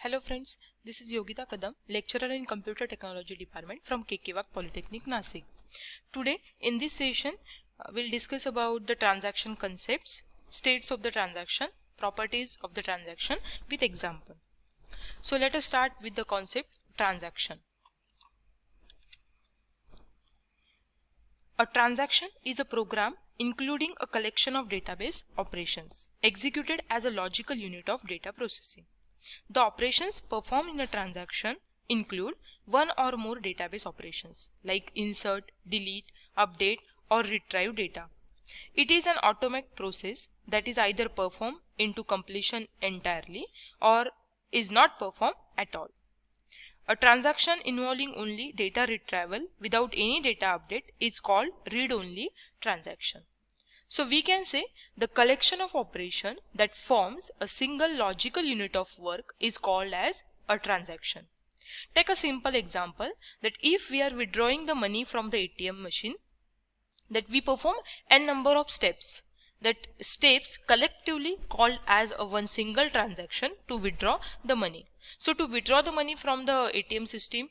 Hello friends, this is Yogita Kadam, lecturer in Computer Technology Department from KK Wagh Polytechnic, Nasik. Today in this session, we'll discuss about the transaction concepts, states of the transaction, properties of the transaction with example. So let us start with the concept transaction. A transaction is a program including a collection of database operations executed as a logical unit of data processing. The operations performed in a transaction include one or more database operations like insert, delete, update or retrieve data. It is an automatic process that is either performed into completion entirely or is not performed at all. A transaction involving only data retrieval without any data update is called read-only transaction. So we can say the collection of operation that forms a single logical unit of work is called as a transaction. Take a simple example that if we are withdrawing the money from the ATM machine, that we perform n number of steps. That steps collectively called as a one single transaction to withdraw the money. So to withdraw the money from the ATM system,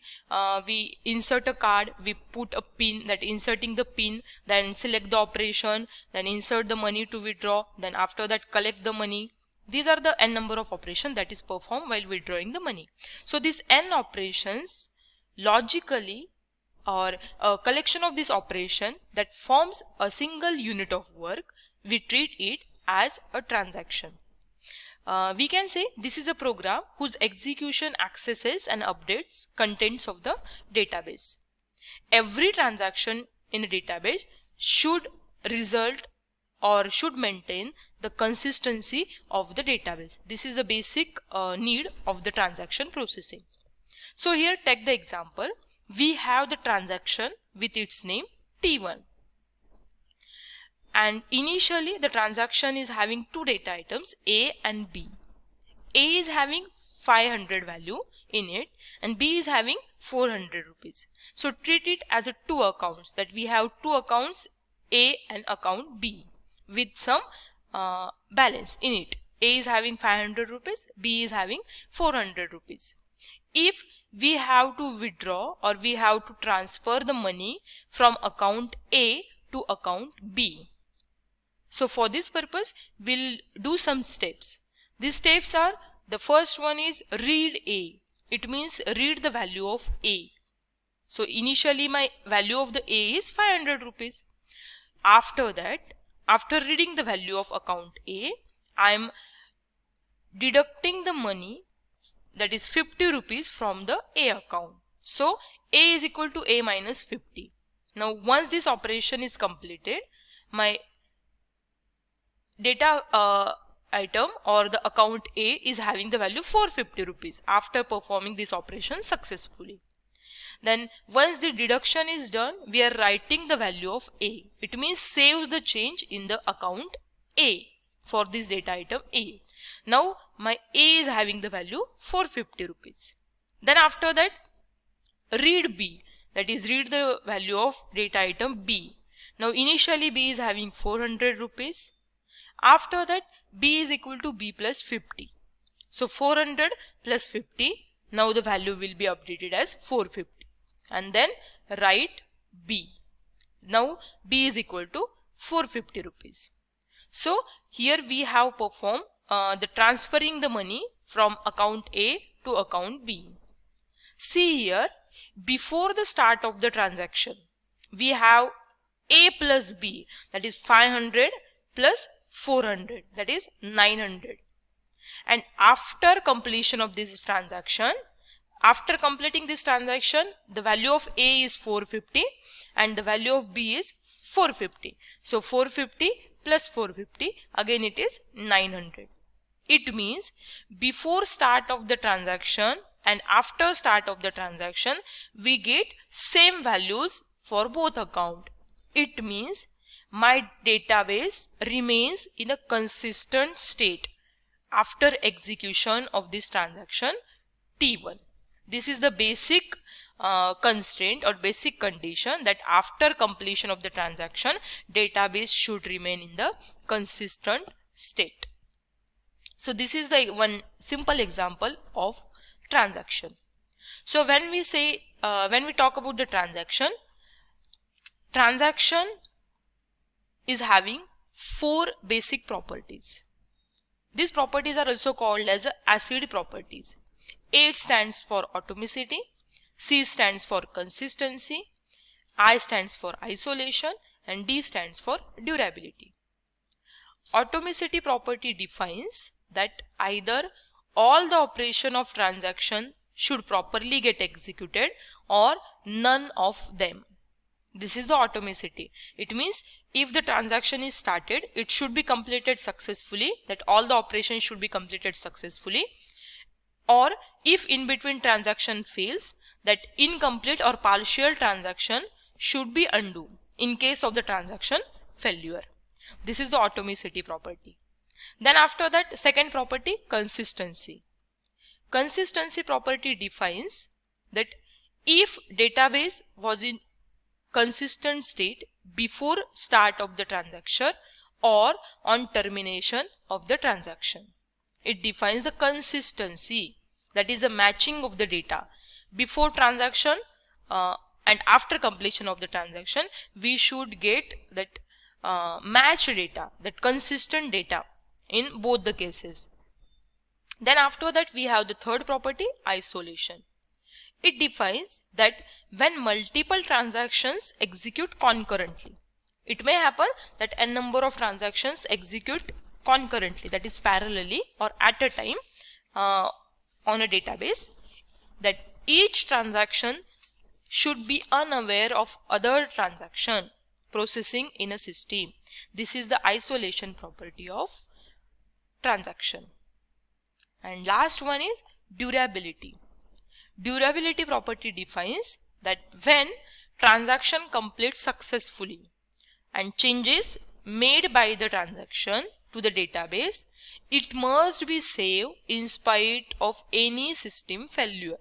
we insert a card, we put a pin, that inserting the pin, then select the operation, then insert the money to withdraw, then after that collect the money. These are the n number of operations that is performed while withdrawing the money. So these n operations logically or a collection of this operation that forms a single unit of work, we treat it as a transaction. We can say this is a program whose execution accesses and updates contents of the database. Every transaction in a database should result or should maintain the consistency of the database. This is the basic need of the transaction processing. So here take the example. We have the transaction with its name T1. And initially the transaction is having two data items A and B. A is having 500 value in it and B is having 400 rupees. So treat it as a two accounts, that we have two accounts A and account B with some balance in it. A is having 500 rupees, B is having 400 rupees. If we have to withdraw or we have to transfer the money from account A to account B. So for this purpose, we'll do some steps. These steps are, the first one is read A. It means read the value of A. So initially my value of the A is 500 rupees. After that, after reading the value of account A, I am deducting the money, that is 50 rupees from the A account. So A is equal to A minus 50. Now once this operation is completed, my data item or the account A is having the value 450 rupees after performing this operation successfully. Then once the deduction is done, we are writing the value of A. It means save the change in the account A for this data item A. Now my A is having the value 450 rupees. Then after that, read B, that is read the value of data item B. Now initially B is having 400 rupees. After that, B is equal to B plus 50. So 400 plus 50, now the value will be updated as 450. And then write B. Now B is equal to 450 rupees. So here we have performed the transferring the money from account A to account B. See here, before the start of the transaction, we have A plus B, that is 500 plus 400, that is 900. And after completion of this transaction, after completing this transaction, the value of A is 450 and the value of B is 450. So 450 plus 450, again it is 900. It means before start of the transaction and after start of the transaction, we get same values for both account. It means my database remains in a consistent state after execution of this transaction T1. This is the basic constraint or basic condition, that after completion of the transaction, database should remain in the consistent state. So this is one simple example of transaction. So when we say, when we talk about the transaction is having 4 basic properties. These properties are also called as ACID properties. A stands for atomicity, C stands for consistency, I stands for isolation, and D stands for durability. Atomicity property defines that either all the operation of transaction should properly get executed or none of them. This is the atomicity. It means if the transaction is started, it should be completed successfully, that all the operations should be completed successfully, or if in between transaction fails, that incomplete or partial transaction should be undo in case of the transaction failure. This is the atomicity property. Then after that, second property, consistency. Consistency property defines that if database was in consistent state before start of the transaction or on termination of the transaction. It defines the consistency, that is the matching of the data before transaction and after completion of the transaction. We should get that match data, that consistent data in both the cases. Then after that, we have the third property, isolation. It defines that when multiple transactions execute concurrently, it may happen that a number of transactions execute concurrently, that is parallelly or at a time on a database, that each transaction should be unaware of other transaction processing in a system. This is the isolation property of transaction. And last one is durability. Durability property defines that when transaction completes successfully and changes made by the transaction to the database, it must be saved in spite of any system failure.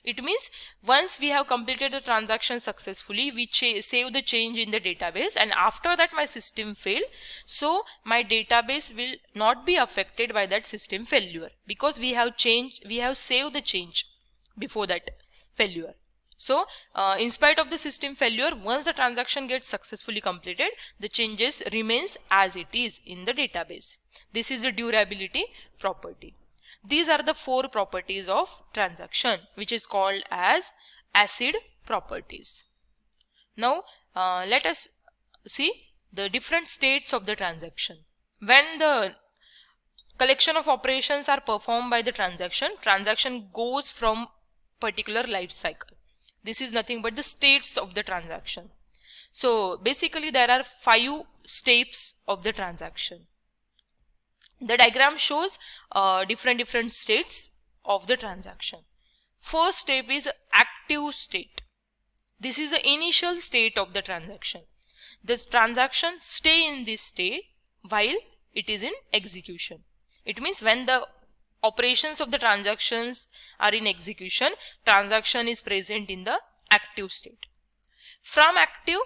It means once we have completed the transaction successfully, we save the change in the database, and after that my system fail, so my database will not be affected by that system failure, because we have saved the change before that failure. So in spite of the system failure, once the transaction gets successfully completed, the changes remains as it is in the database. This is the durability property. These are the 4 properties of transaction, which is called as ACID properties. Now let us see the different states of the transaction. When the collection of operations are performed by the transaction goes from particular life cycle. This is nothing but the states of the transaction. So basically there are 5 steps of the transaction. The diagram shows different states of the transaction. First step is active state. This is the initial state of the transaction. This transaction stay in this state while it is in execution. It means when the operations of the transactions are in execution, transaction is present in the active state. From active,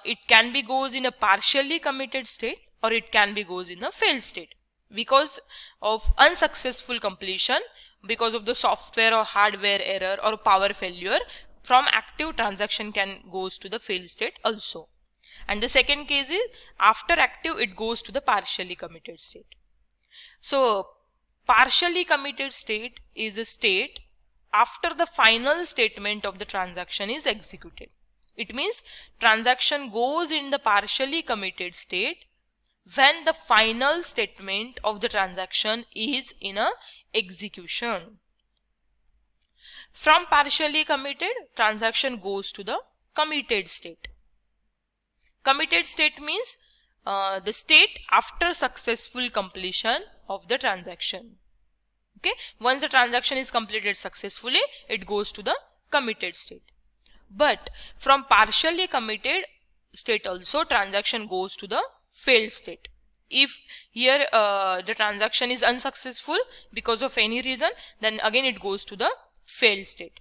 it can be goes in a partially committed state, or it can be goes in a failed state. Because of unsuccessful completion, because of the software or hardware error or power failure, from active transaction can goes to the failed state also. And the second case is after active, it goes to the partially committed state. So partially committed state is a state after the final statement of the transaction is executed. It means transaction goes in the partially committed state when the final statement of the transaction is in a execution. From partially committed, transaction goes to the committed state. Committed state means the state after successful completion of the transaction. Okay, once the transaction is completed successfully, it goes to the committed state. But from partially committed state also, transaction goes to the failed state. If here the transaction is unsuccessful because of any reason, then again it goes to the failed state.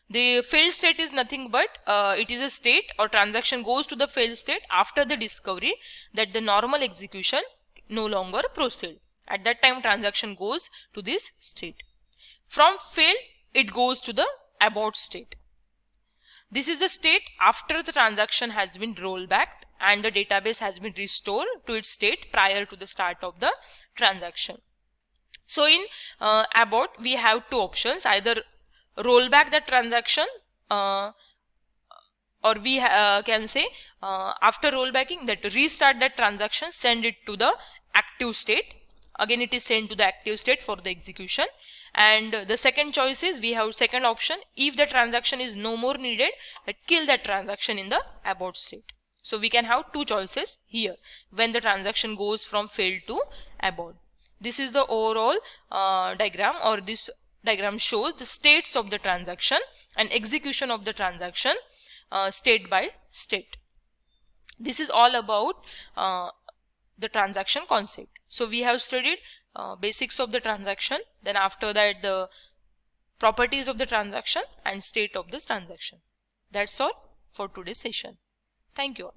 The failed state is nothing but it is a state or transaction goes to the failed state after the discovery that the normal execution no longer proceed. At that time transaction goes to this state. From failed, it goes to the abort state. This is the state after the transaction has been rolled back and the database has been restored to its state prior to the start of the transaction. So in abort, we have two options: either roll back the transaction or we can say after rollbacking, that restart that transaction, send it to the active state. Again, it is sent to the active state for the execution. And the second choice is, we have second option: if the transaction is no more needed, that kill that transaction in the abort state. So we can have two choices here when the transaction goes from failed to abort. This is the overall diagram, or this diagram shows the states of the transaction and execution of the transaction state by state. This is all about the transaction concept. So we have studied basics of the transaction, then after that the properties of the transaction and state of this transaction. That's all for today's session. Thank you all.